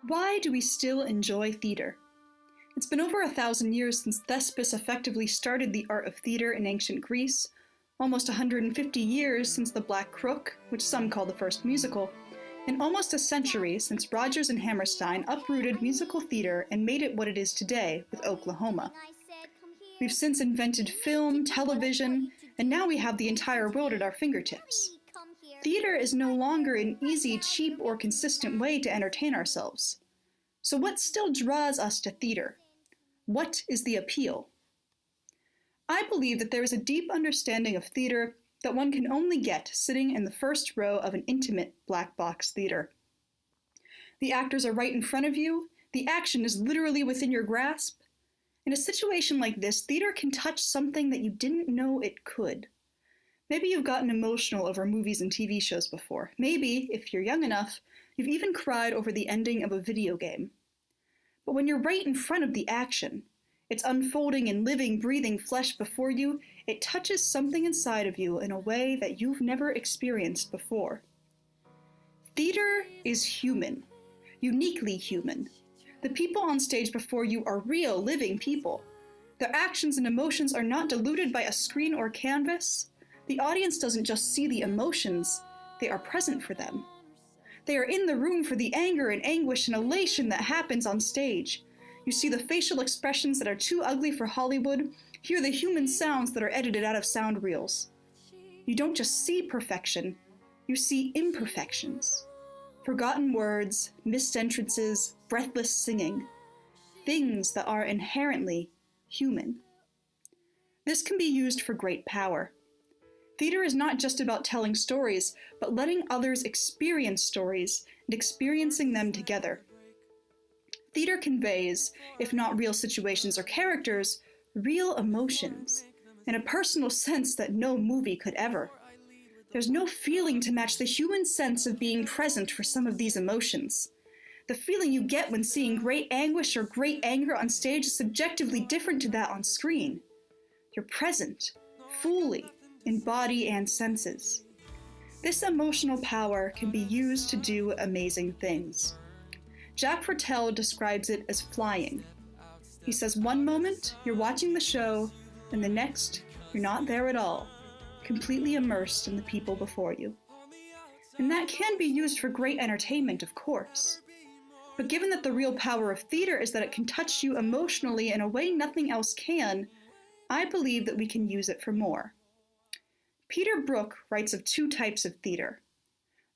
Why do we still enjoy theater? It's been over 1,000 years since Thespis effectively started the art of theater in ancient Greece, almost 150 years since The Black Crook, which some call the first musical, and almost a century since Rodgers and Hammerstein uprooted musical theater and made it what it is today with Oklahoma. We've since invented film, television, and now we have the entire world at our fingertips. Theater is no longer an easy, cheap, or consistent way to entertain ourselves. So what still draws us to theater? What is the appeal? I believe that there is a deep understanding of theater that one can only get sitting in the first row of an intimate black box theater. The actors are right in front of you, the action is literally within your grasp. In a situation like this, theater can touch something that you didn't know it could. Maybe you've gotten emotional over movies and TV shows before. Maybe, if you're young enough, you've even cried over the ending of a video game. But when you're right in front of the action, it's unfolding in living, breathing flesh before you, it touches something inside of you in a way that you've never experienced before. Theater is human, uniquely human. The people on stage before you are real, living people. Their actions and emotions are not diluted by a screen or canvas. The audience doesn't just see the emotions, they are present for them. They are in the room for the anger and anguish and elation that happens on stage. You see the facial expressions that are too ugly for Hollywood, hear the human sounds that are edited out of sound reels. You don't just see perfection, you see imperfections. Forgotten words, missed entrances, breathless singing. Things that are inherently human. This can be used for great power. Theater is not just about telling stories, but letting others experience stories and experiencing them together. Theater conveys, if not real situations or characters, real emotions, in a personal sense that no movie could ever. There's no feeling to match the human sense of being present for some of these emotions. The feeling you get when seeing great anguish or great anger on stage is subjectively different to that on screen. You're present, fully, in body and senses. This emotional power can be used to do amazing things. Jacques Fortel describes it as flying. He says one moment you're watching the show, and the next you're not there at all, completely immersed in the people before you. And that can be used for great entertainment, of course. But given that the real power of theater is that it can touch you emotionally in a way nothing else can, I believe that we can use it for more. Peter Brook writes of two types of theater.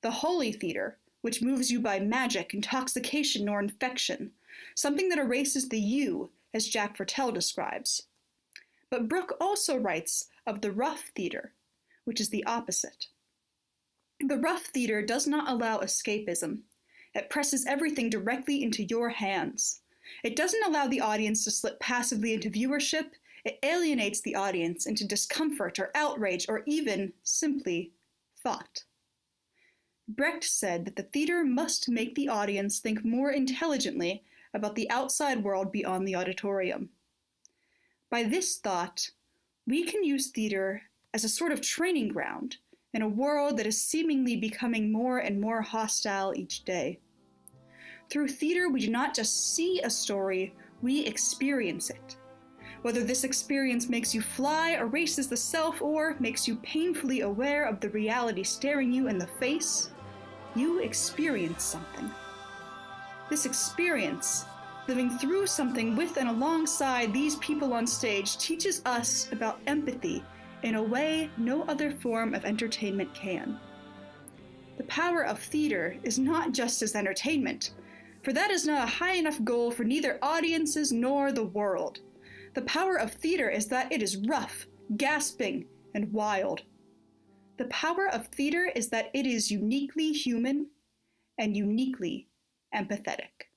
The holy theater, which moves you by magic, intoxication, or infection, something that erases the you, as Jacques Fortel describes. But Brook also writes of the rough theater, which is the opposite. The rough theater does not allow escapism. It presses everything directly into your hands. It doesn't allow the audience to slip passively into viewership. It alienates the audience into discomfort or outrage or even, simply, thought. Brecht said that the theater must make the audience think more intelligently about the outside world beyond the auditorium. By this thought, we can use theater as a sort of training ground in a world that is seemingly becoming more and more hostile each day. Through theater, we do not just see a story, we experience it. Whether this experience makes you fly, erases the self, or makes you painfully aware of the reality staring you in the face, you experience something. This experience, living through something with and alongside these people on stage, teaches us about empathy in a way no other form of entertainment can. The power of theater is not just as entertainment, for that is not a high enough goal for neither audiences nor the world. The power of theater is that it is rough, gasping, and wild. The power of theater is that it is uniquely human and uniquely empathetic.